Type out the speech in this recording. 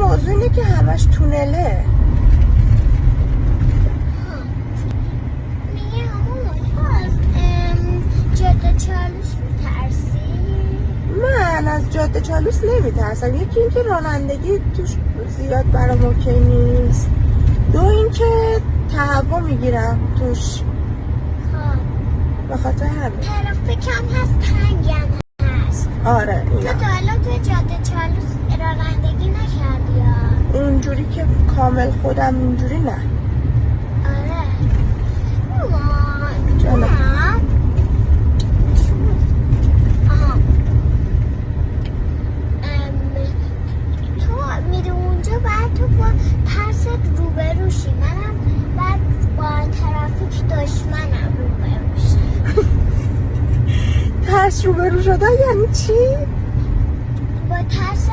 موضوع اینه که همش تونله. میگه همون از جاده چالوس میترسی؟ من از جاده چالوس نمیترسم. یکی این که رانندگی توش زیاد برام اوکی نیست، دو این که تهوع میگیرم توش، به خاطر همین. ترافیک هم هست، تنگم هست. آره تو اینا تا حالا تو جاده چالوس رانندگی نکردی یا؟ اونجوری که کامل خودم اینجوری نه. آره جانم. آها تو میری اونجا باید تو با ترست روبروشی، منم باید با ترافیک دشمنم روبروشی. ترس روبرو شدن یعنی چی؟ با ترس